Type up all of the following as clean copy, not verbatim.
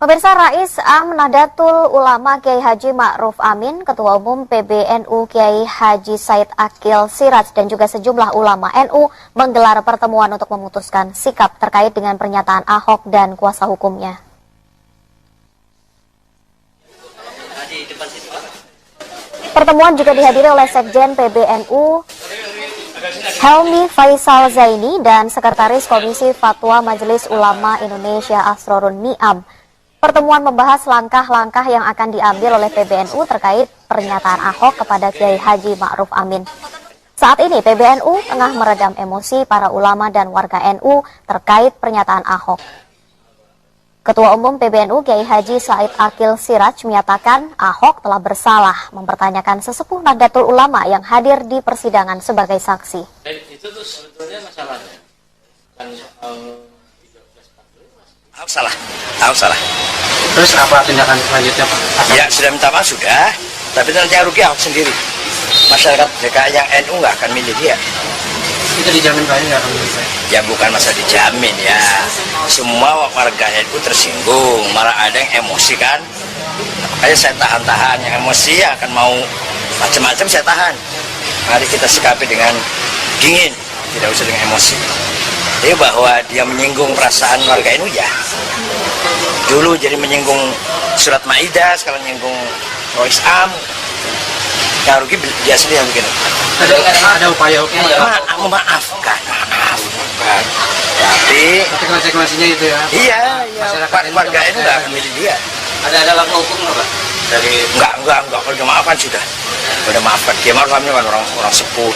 Pemirsa, Rais Am Nahdlatul Ulama Kiai Haji Ma'ruf Amin, Ketua Umum PBNU Kiai Haji Said Akil Siraj dan juga sejumlah ulama NU menggelar pertemuan untuk memutuskan sikap terkait dengan pernyataan Ahok dan kuasa hukumnya. Pertemuan juga dihadiri oleh Sekjen PBNU Helmi Faisal Zaini dan Sekretaris Komisi Fatwa Majelis Ulama Indonesia Asrorun Ni'am. Pertemuan membahas langkah-langkah yang akan diambil oleh PBNU terkait pernyataan Ahok kepada Kiai Haji Ma'ruf Amin. Saat ini PBNU tengah meredam emosi para ulama dan warga NU terkait pernyataan Ahok. Ketua Umum PBNU Kiai Haji Said Akil Siraj menyatakan Ahok telah bersalah mempertanyakan sesepuh Nahdlatul Ulama yang hadir di persidangan sebagai saksi. Itu tuh sebetulnya masalahnya kan Ahok salah. Terus apa tindakan selanjutnya, Pak? Ya sudah minta maaf sudah, tapi nanti yang rugi Ahok sendiri. Masyarakat DKI yang NU nggak akan milih dia. Itu dijamin Pak nggak akan milih saya? Ya bukan masa dijamin ya. Semua warga NU tersinggung, malah ada yang emosi kan. Makanya saya tahan-tahan, yang emosi ya akan mau macam-macam saya tahan. Mari kita sikapi dengan dingin, tidak usah dengan emosi. Jadi bahwa dia menyinggung perasaan warga NU ya. Dulu jadi menyinggung surat Maidah, sekarang menyinggung Rais Am. Yang rugi dia sendiri yang bikin. Ada upaya hukum? Maafkan. Tapi konsekuensinya itu ya? Iya. Warga NU nggak akan milih dia. ada langkah hukum nggak, Pak? Dari Enggak. Kalau udah maafkan sudah. Udah maafkan. Dia Ma'ruf Amin kan orang sepuh.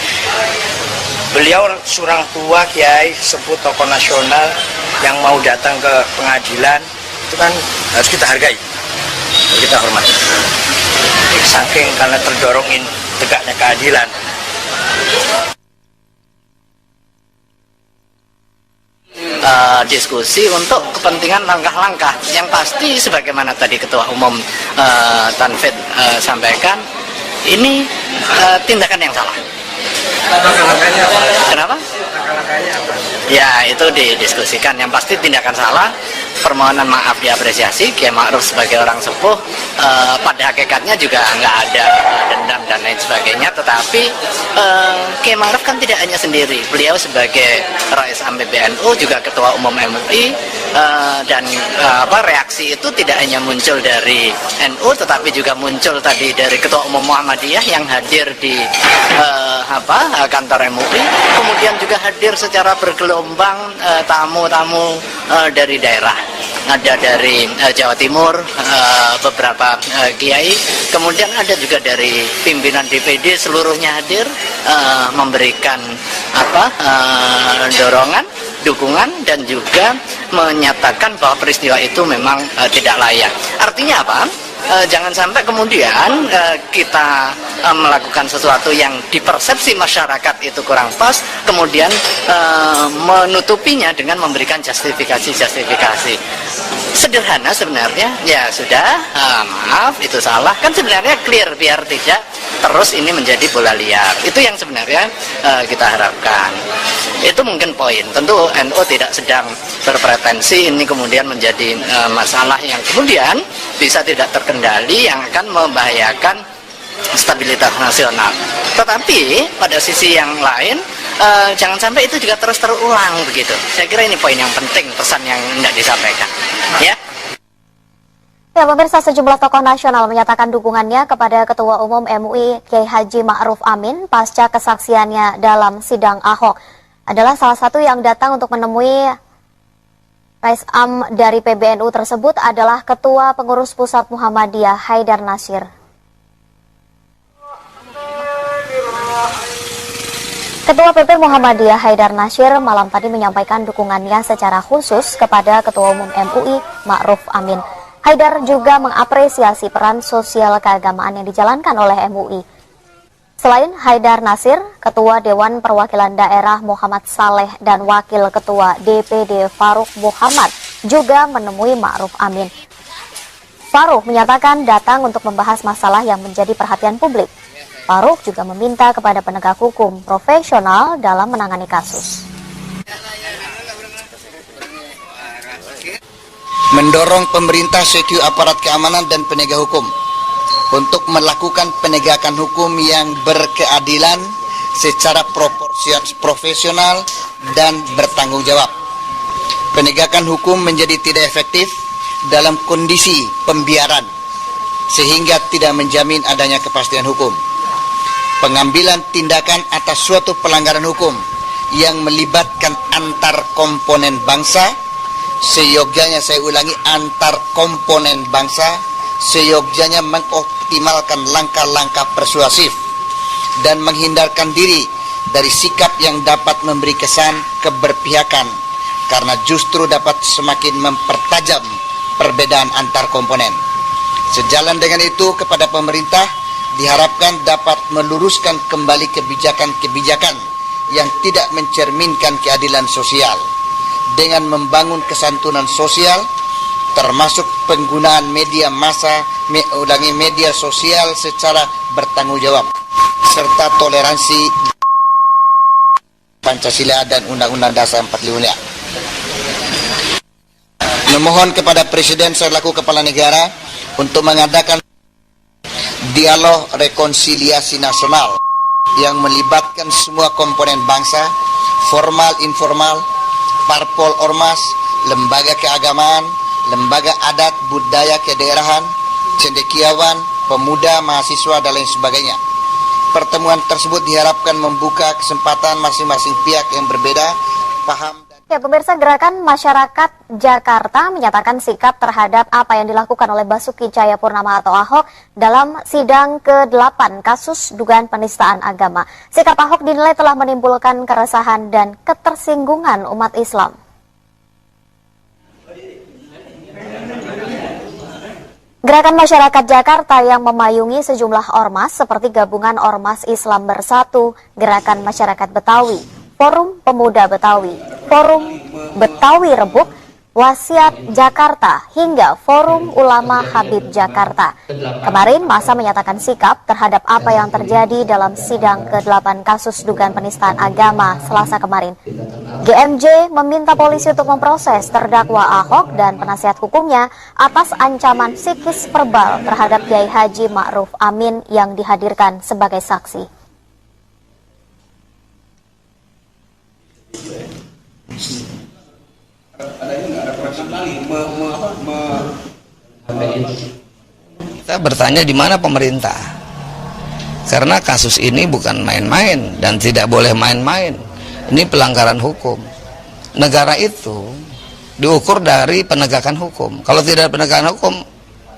Beliau seorang tua kiai, sepuh tokoh nasional yang mau datang ke pengadilan, itu kan harus kita hargai, harus kita hormati. Saking karena terdorongin tegaknya keadilan. Diskusi untuk kepentingan langkah-langkah yang pasti sebagaimana tadi Ketua Umum Tanfid sampaikan, ini tindakan yang salah. Kenapa? Ya itu didiskusikan. Yang pasti tindakan salah. Permohonan maaf diapresiasi. Kiai Ma'ruf sebagai orang sepuh pada hakikatnya juga nggak ada dendam dan lain sebagainya. Tetapi Kiai Ma'ruf kan tidak hanya sendiri. Beliau sebagai Rais Am PBNU juga Ketua Umum MUI dan reaksi itu tidak hanya muncul dari NU tetapi juga muncul tadi dari Ketua Umum Muhammadiyah yang hadir di kantor MUI, kemudian juga hadir secara bergelombang tamu-tamu dari daerah, ada dari Jawa Timur beberapa kiai, kemudian ada juga dari pimpinan DPD seluruhnya hadir memberikan dorongan, dukungan dan juga menyatakan bahwa peristiwa itu memang tidak layak. Artinya apa? Jangan sampai kemudian kita melakukan sesuatu yang dipersepsi masyarakat itu kurang pas, kemudian menutupinya dengan memberikan justifikasi. Sederhana sebenarnya, ya sudah, maaf itu salah, kan sebenarnya clear biar tidak terus ini menjadi bola liar. Itu yang sebenarnya kita harapkan. Itu mungkin poin. Tentu NU tidak sedang berpretensi ini kemudian menjadi masalah yang kemudian bisa tidak terkendali yang akan membahayakan stabilitas nasional. Tetapi pada sisi yang lain jangan sampai itu juga terus terulang begitu. Saya kira ini poin yang penting, pesan yang hendak disampaikan. Ya. Ya, pemirsa, sejumlah tokoh nasional menyatakan dukungannya kepada Ketua Umum MUI Kiai Haji Ma'ruf Amin pasca kesaksiannya dalam sidang Ahok. Adalah salah satu yang datang untuk menemui Rais Am dari PBNU tersebut adalah Ketua Pengurus Pusat Muhammadiyah Haidar Nasir. Ketua PP Muhammadiyah Haidar Nasir malam tadi menyampaikan dukungannya secara khusus kepada Ketua Umum MUI Ma'ruf Amin. Haidar juga mengapresiasi peran sosial keagamaan yang dijalankan oleh MUI. Selain Haidar Nasir, Ketua Dewan Perwakilan Daerah Muhammad Saleh dan Wakil Ketua DPD Farouk Muhammad juga menemui Ma'ruf Amin. Farouk menyatakan datang untuk membahas masalah yang menjadi perhatian publik. Farouk juga meminta kepada penegak hukum profesional dalam menangani kasus. mendorong pemerintah secu aparat keamanan dan penegak hukum untuk melakukan penegakan hukum yang berkeadilan secara profesional dan bertanggung jawab. Penegakan hukum menjadi tidak efektif dalam kondisi pembiaran sehingga tidak menjamin adanya kepastian hukum. Pengambilan tindakan atas suatu pelanggaran hukum yang melibatkan antar komponen bangsa, seyogyanya, saya ulangi, antar komponen bangsa, seyogyanya mengoptimalkan langkah-langkah persuasif dan menghindarkan diri dari sikap yang dapat memberi kesan keberpihakan karena justru dapat semakin mempertajam perbedaan antar komponen. Sejalan dengan itu, kepada pemerintah diharapkan dapat meluruskan kembali kebijakan-kebijakan yang tidak mencerminkan keadilan sosial dengan membangun kesantunan sosial, termasuk penggunaan media media sosial secara bertanggung jawab, serta toleransi Pancasila dan Undang-Undang Dasar 45. Memohon kepada Presiden selaku Kepala Negara untuk mengadakan dialog rekonsiliasi nasional yang melibatkan semua komponen bangsa, formal, informal, parpol ormas, lembaga keagamaan, lembaga adat, budaya kedaerahan, cendekiawan, pemuda, mahasiswa, dan lain sebagainya. Pertemuan tersebut diharapkan membuka kesempatan masing-masing pihak yang berbeda paham. Ya, pemirsa, Gerakan Masyarakat Jakarta menyatakan sikap terhadap apa yang dilakukan oleh Basuki Cahayapurnama atau Ahok dalam sidang ke-8 kasus dugaan penistaan agama. Sikap Ahok dinilai telah menimbulkan keresahan dan ketersinggungan umat Islam. Gerakan Masyarakat Jakarta yang memayungi sejumlah ormas seperti Gabungan Ormas Islam Bersatu, Gerakan Masyarakat Betawi, Forum Pemuda Betawi, Forum Betawi Rebuk, Wasiat Jakarta, hingga Forum Ulama Habib Jakarta. Kemarin masa menyatakan sikap terhadap apa yang terjadi dalam sidang ke-8 kasus dugaan penistaan agama Selasa kemarin. GMJ meminta polisi untuk memproses terdakwa Ahok dan penasihat hukumnya atas ancaman psikis verbal terhadap Kiai Haji Ma'ruf Amin yang dihadirkan sebagai saksi. Kita bertanya di mana pemerintah, karena kasus ini bukan main-main dan tidak boleh main-main. Ini pelanggaran hukum. Negara itu diukur dari penegakan hukum. Kalau tidak ada penegakan hukum,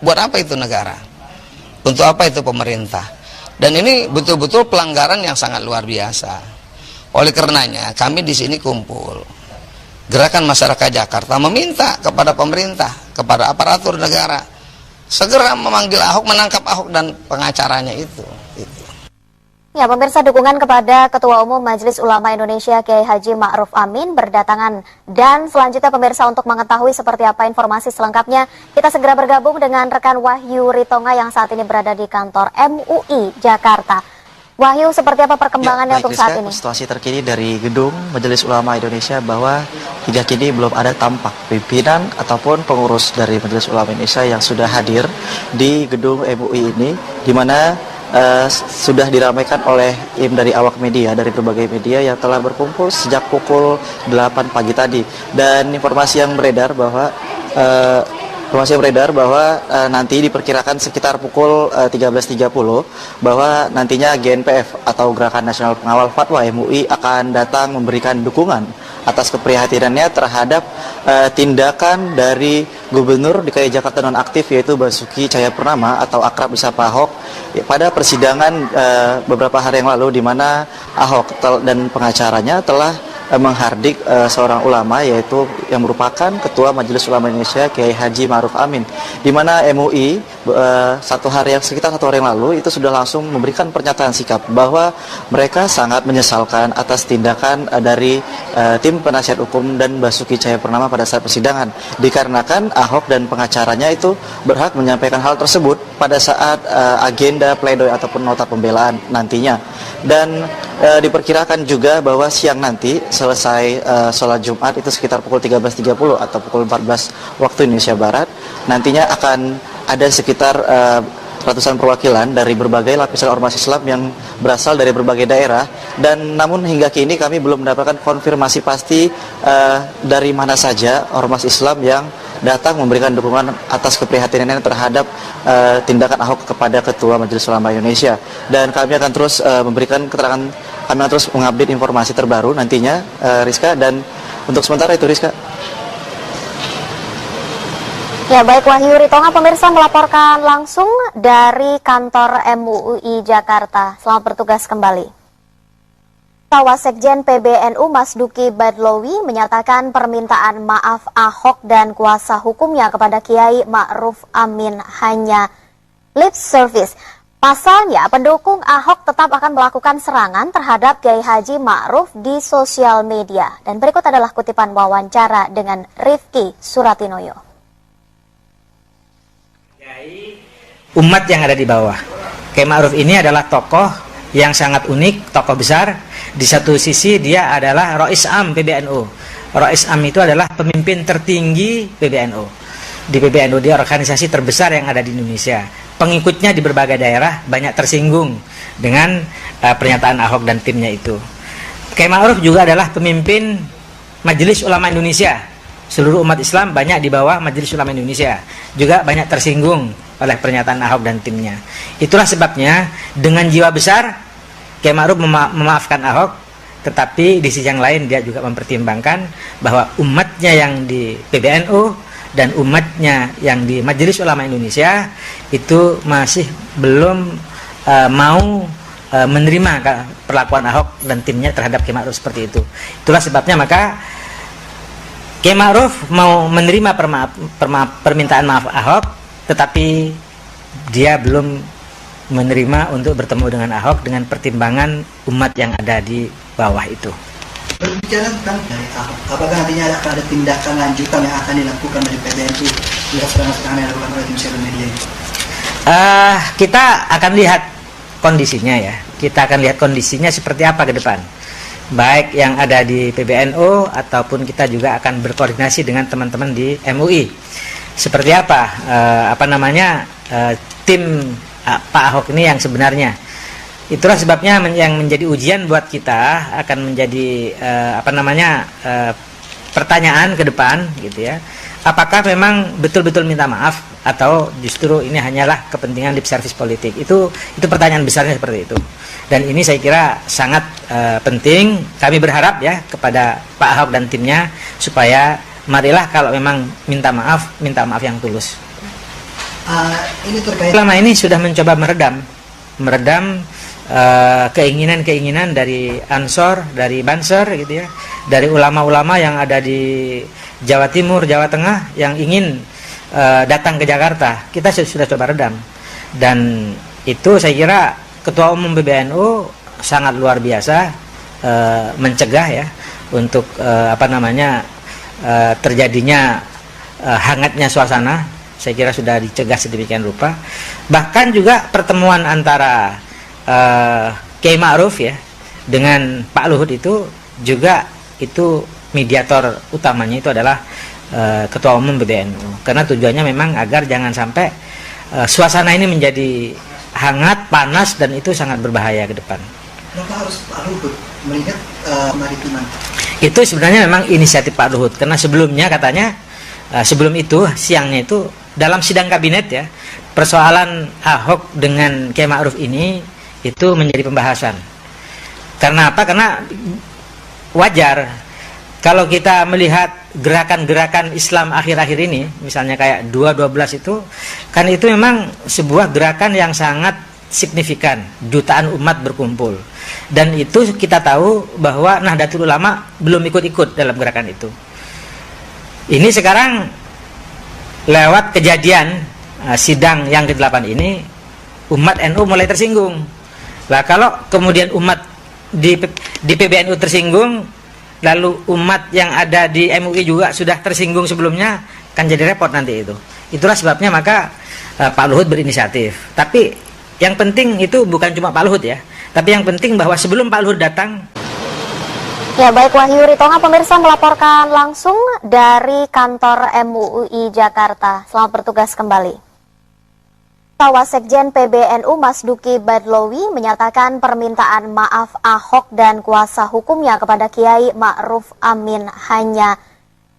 buat apa itu negara? Untuk apa itu pemerintah? Dan ini betul-betul pelanggaran yang sangat luar biasa. Oleh karenanya kami di sini kumpul, Gerakan Masyarakat Jakarta meminta kepada pemerintah, kepada aparatur negara, segera memanggil Ahok, menangkap Ahok dan pengacaranya itu. Ya, pemirsa, dukungan kepada Ketua Umum Majelis Ulama Indonesia Kiai Haji Ma'ruf Amin berdatangan. Dan selanjutnya pemirsa, untuk mengetahui seperti apa informasi selengkapnya, kita segera bergabung dengan rekan Wahyu Ritonga yang saat ini berada di kantor MUI Jakarta. Wahyu, seperti apa perkembangannya untuk saat ini? Situasi terkini dari Gedung Majelis Ulama Indonesia bahwa hingga kini belum ada tampak pimpinan ataupun pengurus dari Majelis Ulama Indonesia yang sudah hadir di Gedung MUI ini, di mana sudah diramaikan oleh tim dari awak media, dari berbagai media yang telah berkumpul sejak pukul 8 pagi tadi. Dan informasi yang beredar bahwa nanti diperkirakan sekitar pukul 13.30 bahwa nantinya GNPF atau Gerakan Nasional Pengawal Fatwa MUI akan datang memberikan dukungan atas keprihatinannya terhadap tindakan dari Gubernur DKI Jakarta nonaktif yaitu Basuki Cahayapurnama atau akrab disapa Ahok pada persidangan beberapa hari yang lalu, di mana Ahok dan pengacaranya telah menghardik seorang ulama yaitu yang merupakan Ketua Majelis Ulama Indonesia Kiai Haji Ma'ruf Amin, di mana MUI sekitar satu hari yang lalu itu sudah langsung memberikan pernyataan sikap bahwa mereka sangat menyesalkan atas tindakan dari tim penasihat hukum dan Basuki Cahayapurnama pada saat persidangan, dikarenakan Ahok dan pengacaranya itu berhak menyampaikan hal tersebut pada saat agenda pledoi ataupun nota pembelaan nantinya. Dan diperkirakan juga bahwa siang nanti selesai sholat Jumat itu sekitar pukul 13.30 atau pukul 14 waktu Indonesia Barat, nantinya akan ada sekitar ratusan perwakilan dari berbagai lapisan ormas Islam yang berasal dari berbagai daerah, dan namun hingga kini kami belum mendapatkan konfirmasi pasti dari mana saja ormas Islam yang datang memberikan dukungan atas keprihatinannya terhadap tindakan Ahok kepada Ketua Majelis Ulama Indonesia. Dan kami akan terus memberikan keterangan, kami akan terus mengupdate informasi terbaru nantinya, Rizka. Dan untuk sementara itu, Rizka. Ya, baik, Wahyu Ritonga pemirsa melaporkan langsung dari kantor MUI Jakarta. Selamat bertugas kembali. Wasekjen PBNU Mas Duki Badlowi menyatakan permintaan maaf Ahok dan kuasa hukumnya kepada Kiai Ma'ruf Amin hanya lip service. Pasalnya, pendukung Ahok tetap akan melakukan serangan terhadap Kiai Haji Ma'ruf di sosial media. Dan berikut adalah kutipan wawancara dengan Rifki Suratinoyo. Umat yang ada di bawah. Kiai Ma'ruf ini adalah tokoh yang sangat unik, tokoh besar. Di satu sisi dia adalah Rois Am PBNU. Rois Am itu adalah pemimpin tertinggi PBNU. Di PBNU dia organisasi terbesar yang ada di Indonesia. Pengikutnya di berbagai daerah banyak tersinggung dengan pernyataan Ahok dan timnya itu. Kiai Ma'ruf juga adalah pemimpin Majelis Ulama Indonesia. Seluruh umat Islam banyak di bawah Majelis Ulama Indonesia. Juga banyak tersinggung oleh pernyataan Ahok dan timnya. Itulah sebabnya dengan jiwa besar Kiai Ma'ruf memaafkan Ahok, tetapi di sisi yang lain dia juga mempertimbangkan bahwa umatnya yang di PBNU dan umatnya yang di Majelis Ulama Indonesia itu masih belum mau menerima perlakuan Ahok dan timnya terhadap Kiai Ma'ruf seperti itu. Itulah sebabnya maka Kiai Ma'ruf mau menerima permintaan maaf Ahok, tetapi dia belum menerima untuk bertemu dengan Ahok dengan pertimbangan umat yang ada di bawah itu. Berbicara tentang dari Ahok, apakah nantinya akan ada tindakan lanjutan yang akan dilakukan dari PBNU jika serangan yang dilakukan oleh tim sosial media ini? Kita akan lihat kondisinya ya. Kita akan lihat kondisinya seperti apa ke depan. Baik yang ada di PBNU ataupun kita juga akan berkoordinasi dengan teman-teman di MUI. Seperti apa? Tim Pak Ahok ini yang sebenarnya. Itulah sebabnya yang menjadi ujian buat kita akan menjadi pertanyaan ke depan gitu ya. Apakah memang betul-betul minta maaf atau justru ini hanyalah kepentingan lip service politik? Itu pertanyaan besarnya seperti itu. Dan ini saya kira sangat penting. Kami berharap ya kepada Pak Ahok dan timnya supaya marilah kalau memang minta maaf yang tulus. Ini terkait Selama ini sudah mencoba meredam keinginan dari Ansor, dari Banser gitu ya, dari ulama-ulama yang ada di Jawa Timur, Jawa Tengah yang ingin datang ke Jakarta. Kita sudah coba redam, dan itu saya kira Ketua Umum PBNU sangat luar biasa mencegah ya untuk terjadinya hangatnya suasana. Saya kira sudah dicegah sedemikian rupa. Bahkan juga pertemuan antara Kiai Ma'ruf ya dengan Pak Luhut itu juga itu mediator utamanya itu adalah Ketua Umum PBNU. Karena tujuannya memang agar jangan sampai suasana ini menjadi hangat, panas, dan itu sangat berbahaya ke depan. Kenapa harus Pak Luhut melihat kemaritiman? Itu sebenarnya memang inisiatif Pak Luhut. Karena sebelumnya katanya sebelum itu siangnya itu dalam sidang kabinet ya, persoalan Ahok dengan Kiai Ma'ruf ini itu menjadi pembahasan. Karena apa? Karena wajar kalau kita melihat gerakan-gerakan Islam akhir-akhir ini, misalnya kayak 212 itu, kan itu memang sebuah gerakan yang sangat signifikan, jutaan umat berkumpul. Dan itu kita tahu bahwa Nahdlatul Ulama belum ikut-ikut dalam gerakan itu. Ini sekarang lewat kejadian sidang yang ke-8 ini, umat NU mulai tersinggung. Lah kalau kemudian umat di PBNU tersinggung, lalu umat yang ada di MUI juga sudah tersinggung sebelumnya, kan jadi repot nanti itu. Itulah sebabnya maka Pak Luhut berinisiatif. Tapi yang penting itu bukan cuma Pak Luhut ya. Tapi yang penting bahwa sebelum Pak Luhut datang. Ya, baik, Wahyu Ritonga, pemirsa melaporkan langsung dari kantor MUI Jakarta. Selamat bertugas kembali. Wasekjen PBNU Mas Duki Badlowi menyatakan permintaan maaf Ahok dan kuasa hukumnya kepada Kiai Ma'ruf Amin hanya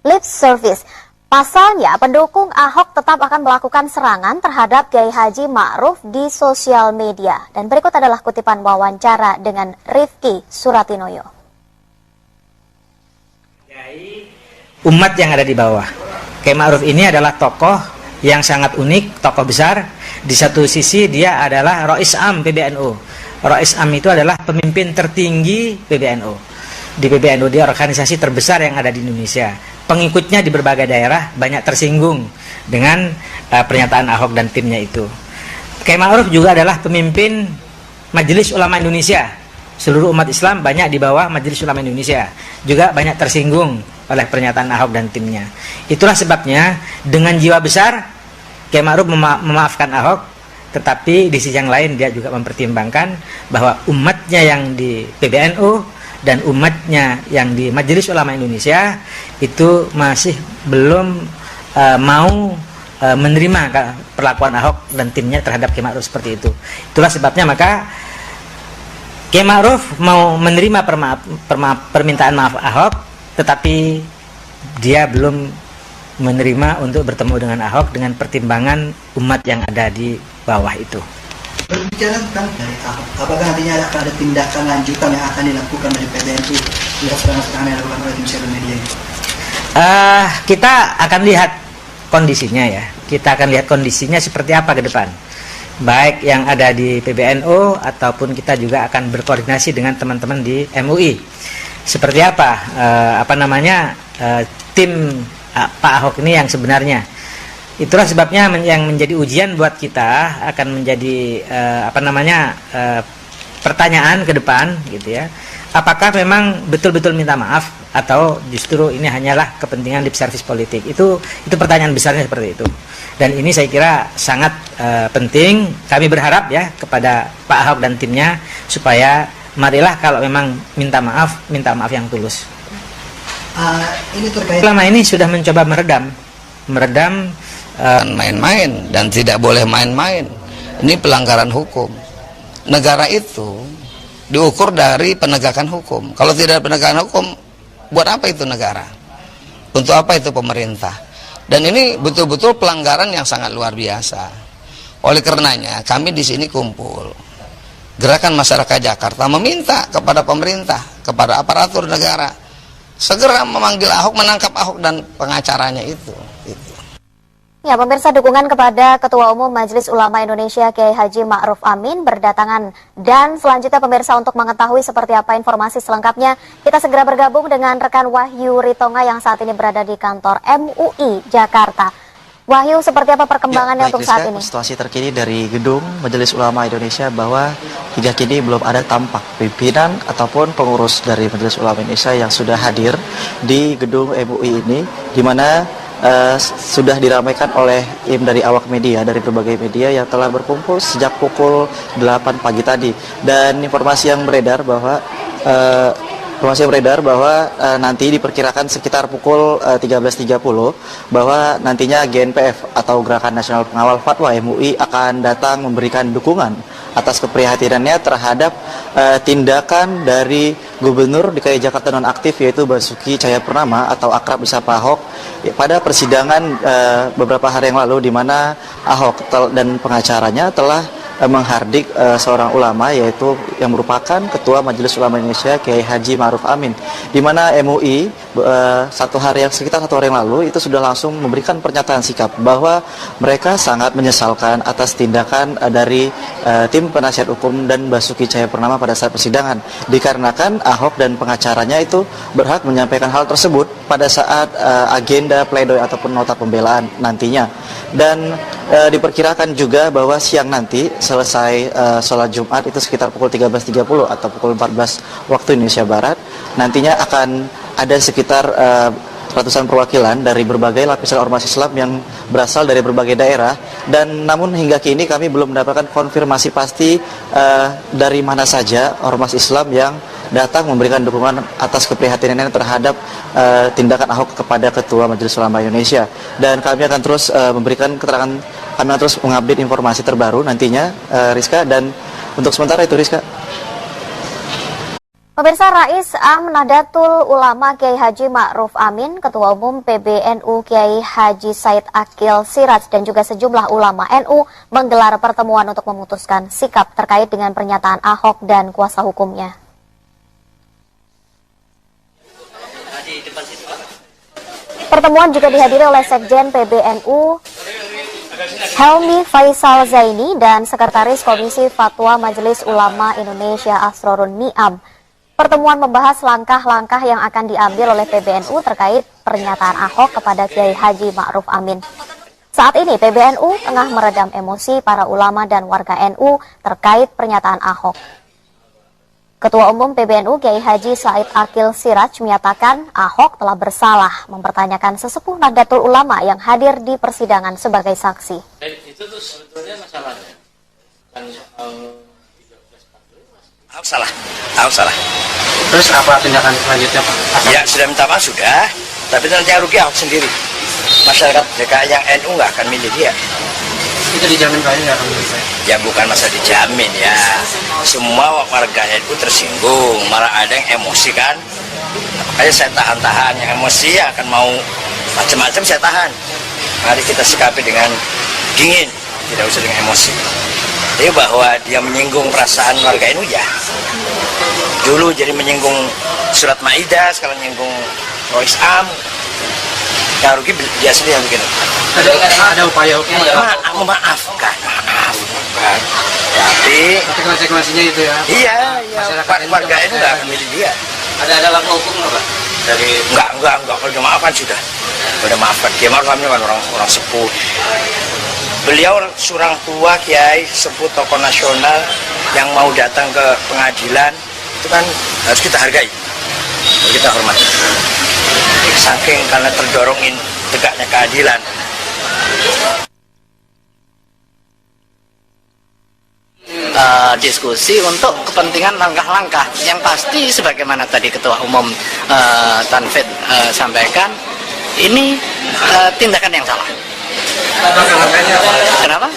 lip service. Pasalnya, pendukung Ahok tetap akan melakukan serangan terhadap Kiai Haji Ma'ruf di sosial media. Dan berikut adalah kutipan wawancara dengan Rifki Suratinoyo. Umat yang ada di bawah. Kiai Ma'ruf ini adalah tokoh yang sangat unik, tokoh besar. Di satu sisi dia adalah Rois Am PBNU. Rois Am itu adalah pemimpin tertinggi PBNU. Di PBNU dia organisasi terbesar yang ada di Indonesia. Pengikutnya di berbagai daerah banyak tersinggung dengan pernyataan Ahok dan timnya itu. Kiai Ma'ruf juga adalah pemimpin Majelis Ulama Indonesia. Seluruh umat Islam banyak di bawah Majelis Ulama Indonesia. Juga banyak tersinggung oleh pernyataan Ahok dan timnya. Itulah sebabnya dengan jiwa besar Kiai Ma'ruf memaafkan Ahok, tetapi di sisi yang lain dia juga mempertimbangkan bahwa umatnya yang di PBNU dan umatnya yang di Majelis Ulama Indonesia itu masih belum mau menerima perlakuan Ahok dan timnya terhadap Kiai Ma'ruf seperti itu. Itulah sebabnya maka Kiai Ma'ruf mau menerima permintaan maaf Ahok, tetapi dia belum menerima untuk bertemu dengan Ahok dengan pertimbangan umat yang ada di bawah itu. Berbicara tentang dari Ahok, apakah nantinya akan ada tindakan lanjutan yang akan dilakukan dari PBNU atas serangan yang dilakukan oleh tim sosial media ini? Kita akan lihat kondisinya ya. Kita akan lihat kondisinya seperti apa ke depan. Baik yang ada di PBNU ataupun kita juga akan berkoordinasi dengan teman-teman di MUI. Seperti apa tim Pak Ahok ini yang sebenarnya. Itulah sebabnya yang menjadi ujian buat kita akan menjadi pertanyaan ke depan gitu ya. Apakah memang betul-betul minta maaf atau justru ini hanyalah kepentingan lip service politik? Itu pertanyaan besarnya seperti itu. Dan ini saya kira sangat penting. Kami berharap ya kepada Pak Ahok dan timnya supaya marilah kalau memang minta maaf yang tulus. Ini terkait Selama ini sudah mencoba meredam main-main dan tidak boleh main-main. Ini pelanggaran hukum. Negara itu diukur dari penegakan hukum. Kalau tidak ada penegakan hukum, buat apa itu negara? Untuk apa itu pemerintah? Dan ini betul-betul pelanggaran yang sangat luar biasa. Oleh karenanya kami di sini kumpul. Gerakan Masyarakat Jakarta meminta kepada pemerintah, kepada aparatur negara segera memanggil Ahok, menangkap Ahok dan pengacaranya itu. Ya, pemirsa, dukungan kepada Ketua Umum Majelis Ulama Indonesia Kiai Haji Ma'ruf Amin berdatangan. Dan selanjutnya pemirsa, untuk mengetahui seperti apa informasi selengkapnya, kita segera bergabung dengan rekan Wahyu Ritonga yang saat ini berada di kantor MUI Jakarta. Wahyu, seperti apa perkembangannya untuk saat ini? Situasi terkini dari gedung Majelis Ulama Indonesia bahwa hingga kini belum ada tampak pimpinan ataupun pengurus dari Majelis Ulama Indonesia yang sudah hadir di gedung MUI ini, di mana sudah diramaikan oleh tim dari awak media, dari berbagai media yang telah berkumpul sejak pukul 8 pagi tadi. Dan informasi yang beredar bahwa nanti diperkirakan sekitar pukul 13.30 bahwa nantinya GNPF atau Gerakan Nasional Pengawal Fatwa MUI akan datang memberikan dukungan atas keprihatinannya terhadap tindakan dari Gubernur DKI Jakarta nonaktif yaitu Basuki Cahayapurnama atau akrab disapa Ahok pada persidangan beberapa hari yang lalu, di mana Ahok dan pengacaranya telah menghardik seorang ulama yaitu yang merupakan Ketua Majelis Ulama Indonesia Kiai Haji Ma'ruf Amin, di mana MUI sekitar satu hari yang lalu itu sudah langsung memberikan pernyataan sikap bahwa mereka sangat menyesalkan atas tindakan dari tim penasihat hukum dan Basuki Cahayapurnama pada saat persidangan, dikarenakan Ahok dan pengacaranya itu berhak menyampaikan hal tersebut pada saat agenda pledoi ataupun nota pembelaan nantinya. Dan diperkirakan juga bahwa siang nanti selesai sholat Jumat itu sekitar pukul 13.30 atau pukul 14 waktu Indonesia Barat, nantinya akan ada sekitar ratusan perwakilan dari berbagai lapisan ormas Islam yang berasal dari berbagai daerah Dan namun hingga kini kami belum mendapatkan konfirmasi pasti dari mana saja ormas Islam yang datang memberikan dukungan atas keprihatinannya terhadap tindakan Ahok kepada Ketua Majelis Ulama Indonesia. Dan kami akan terus memberikan keterangan, kami akan terus mengupdate informasi terbaru nantinya, Rizka. Dan untuk sementara itu, Rizka. Pemirsa, Rais Am Nahdlatul Ulama Kiai Haji Ma'ruf Amin, Ketua Umum PBNU Kiai Haji Said Akil Siraj dan juga sejumlah ulama NU menggelar pertemuan untuk memutuskan sikap terkait dengan pernyataan Ahok dan kuasa hukumnya. Pertemuan juga dihadiri oleh Sekjen PBNU Helmi Faisal Zaini dan Sekretaris Komisi Fatwa Majelis Ulama Indonesia Asrorun Ni'am. Pertemuan membahas langkah-langkah yang akan diambil oleh PBNU terkait pernyataan Ahok kepada Kiai Haji Ma'ruf Amin. Saat ini PBNU tengah meredam emosi para ulama dan warga NU terkait pernyataan Ahok. Ketua Umum PBNU Kiai Haji Said Akil Siraj menyatakan Ahok telah bersalah mempertanyakan sesepuh Nahdlatul Ulama yang hadir di persidangan sebagai saksi. Itu tuh sebetulnya masalahnya kan Ahok salah. Terus apa tindakan selanjutnya Pak? Ya sudah minta maaf sudah, tapi nanti yang rugi Ahok sendiri. Masyarakat DKI yang NU nggak akan milih dia. Itu dijamin kayaknya nggak akan selesai. Ya bukan masa dijamin ya. Semua warga NU tersinggung, malah ada yang emosi kan. Makanya saya tahan-tahan, yang emosi ya akan mau macam-macam saya tahan. Mari kita sikapi dengan dingin, tidak usah dengan emosi. Jadi bahwa dia menyinggung perasaan warga NU ya. Dulu jadi menyinggung surat Maidah, sekarang menyinggung Rois Am. Yang rugi dia sendiri yang bikin. Ada upaya hukum. Memaafkan. Tapi konsekuensinya itu ya. Iya. Warga NU nggak akan milih dia. ada langkah hukum nggak Pak? Dari Enggak, kalau dia maafkan sudah. Udah maafkan. Dia Ma'ruf Amin kan orang sepuh. Beliau seorang tua kiai, sepuh tokoh nasional yang mau datang ke pengadilan, itu kan harus kita hargai, kita hormati. Saking karena terdorongin tegaknya keadilan. Diskusi untuk kepentingan langkah-langkah yang pasti sebagaimana tadi Ketua Umum Tanfid sampaikan, ini tindakan yang salah. Kenapa?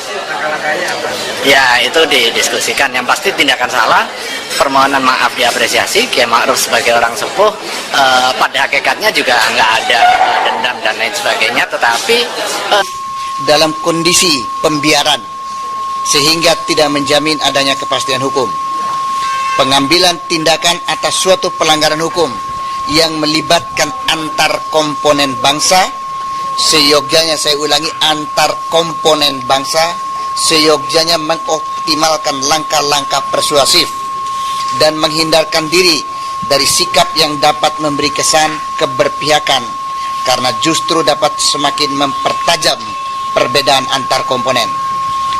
Ya itu didiskusikan. Yang pasti tindakan salah. Permohonan maaf diapresiasi. Kiai Ma'ruf sebagai orang sepuh pada hakikatnya juga nggak ada dendam dan lain sebagainya. Tetapi dalam kondisi pembiaran sehingga tidak menjamin adanya kepastian hukum. Pengambilan tindakan atas suatu pelanggaran hukum yang melibatkan antar komponen bangsa, seyogyanya, saya ulangi, antar komponen bangsa, seyogyanya mengoptimalkan langkah-langkah persuasif dan menghindarkan diri dari sikap yang dapat memberi kesan keberpihakan karena justru dapat semakin mempertajam perbedaan antar komponen.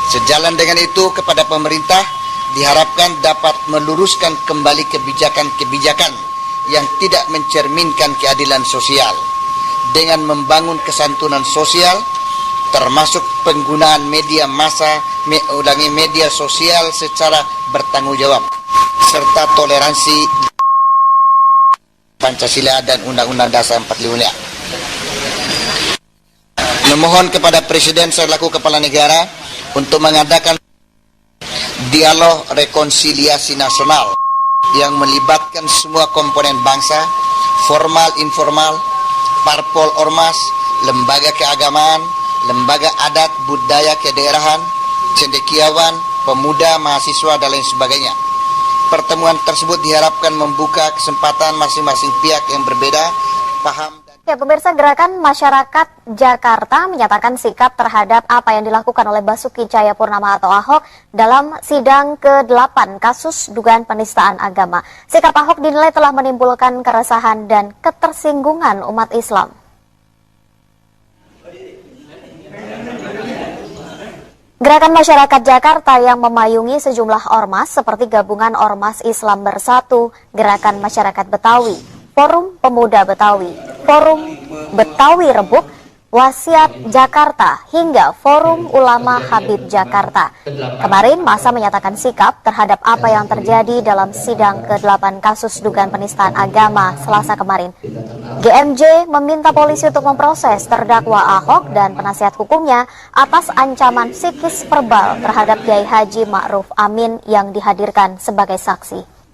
Sejalan dengan itu, kepada pemerintah diharapkan dapat meluruskan kembali kebijakan-kebijakan yang tidak mencerminkan keadilan sosial dengan membangun kesantunan sosial, termasuk penggunaan media massa, media sosial secara bertanggung jawab, serta toleransi Pancasila dan Undang-Undang Dasar 45. Memohon kepada Presiden selaku Kepala Negara untuk mengadakan dialog rekonsiliasi nasional yang melibatkan semua komponen bangsa, formal, informal, parpol ormas, lembaga keagamaan, lembaga adat, budaya kedaerahan, cendekiawan, pemuda, mahasiswa, dan lain sebagainya. Pertemuan tersebut diharapkan membuka kesempatan masing-masing pihak yang berbeda paham. Ya, pemirsa, Gerakan Masyarakat Jakarta menyatakan sikap terhadap apa yang dilakukan oleh Basuki Cahayapurnama atau Ahok dalam sidang ke-8 kasus dugaan penistaan agama. Sikap Ahok dinilai telah menimbulkan keresahan dan ketersinggungan umat Islam. Gerakan Masyarakat Jakarta yang memayungi sejumlah ormas seperti Gabungan Ormas Islam Bersatu, Gerakan Masyarakat Betawi, Forum Pemuda Betawi, Forum Betawi Rebuk, Wasiat Jakarta hingga Forum Ulama Habib Jakarta. Kemarin masa menyatakan sikap terhadap apa yang terjadi dalam sidang ke-8 kasus dugaan penistaan agama Selasa kemarin. GMJ meminta polisi untuk memproses terdakwa Ahok dan penasihat hukumnya atas ancaman psikis verbal terhadap Kiai Haji Ma'ruf Amin yang dihadirkan sebagai saksi.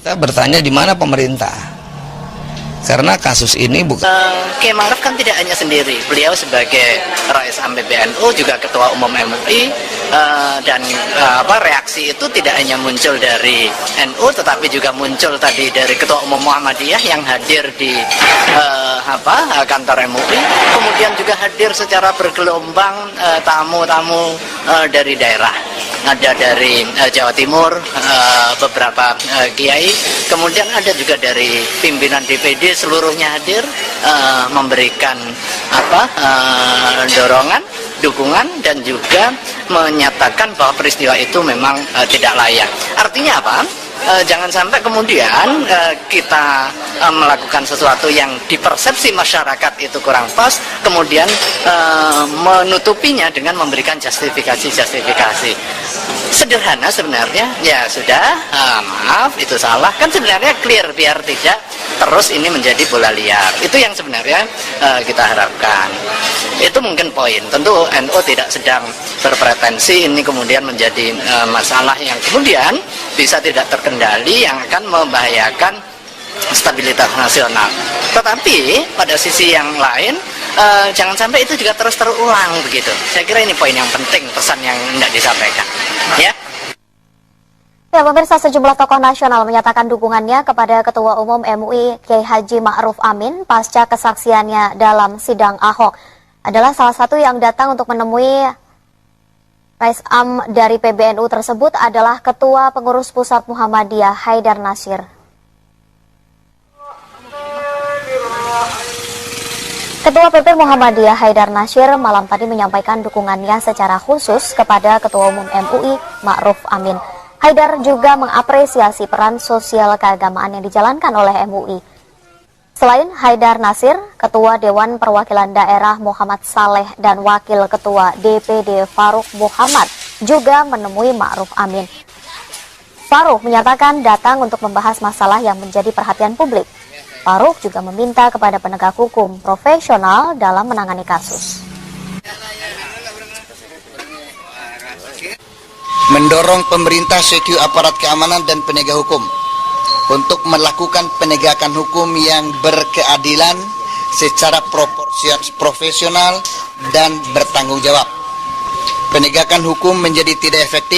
Kita bertanya di mana pemerintah, karena kasus ini bukan Kiai Ma'ruf kan tidak hanya sendiri, beliau sebagai Rais Am PBNU juga Ketua Umum MUI, dan reaksi itu tidak hanya muncul dari NU tetapi juga muncul tadi dari Ketua Umum Muhammadiyah yang hadir di kantor MUI, kemudian juga hadir secara bergelombang tamu-tamu dari daerah. Ada dari Jawa Timur beberapa kiai, kemudian ada juga dari pimpinan DPD seluruhnya hadir memberikan dorongan, dukungan dan juga menyatakan bahwa peristiwa itu memang tidak layak. Artinya apa? Jangan sampai kemudian kita melakukan sesuatu yang dipersepsi masyarakat itu kurang pas, kemudian menutupinya dengan memberikan justifikasi. Sederhana sebenarnya, ya sudah, maaf itu salah, kan sebenarnya clear biar tidak terus ini menjadi bola liar. Itu yang sebenarnya kita harapkan. Itu mungkin poin. Tentu NU tidak sedang berpretensi ini kemudian menjadi masalah yang kemudian bisa tidak terkendali yang akan membahayakan stabilitas nasional. Tetapi pada sisi yang lain jangan sampai itu juga terus terulang begitu. Saya kira ini poin yang penting, pesan yang hendak disampaikan. Ya. Ya, pemirsa, sejumlah tokoh nasional menyatakan dukungannya kepada Ketua Umum MUI Kiai Haji Ma'ruf Amin pasca kesaksiannya dalam sidang Ahok. Adalah salah satu yang datang untuk menemui Rais Am dari PBNU tersebut adalah Ketua Pengurus Pusat Muhammadiyah Haidar Nasir. Ketua PP Muhammadiyah Haidar Nasir malam tadi menyampaikan dukungannya secara khusus kepada Ketua Umum MUI Ma'ruf Amin. Haidar juga mengapresiasi peran sosial keagamaan yang dijalankan oleh MUI. Selain Haidar Nasir, Ketua Dewan Perwakilan Daerah Muhammad Saleh dan Wakil Ketua DPD Farouk Muhammad juga menemui Ma'ruf Amin. Farouk menyatakan datang untuk membahas masalah yang menjadi perhatian publik. Farouk juga meminta kepada penegak hukum profesional dalam menangani kasus. Mendorong pemerintah secu aparat keamanan dan penegak hukum untuk melakukan penegakan hukum yang berkeadilan secara profesional dan bertanggung jawab. Penegakan hukum menjadi tidak efektif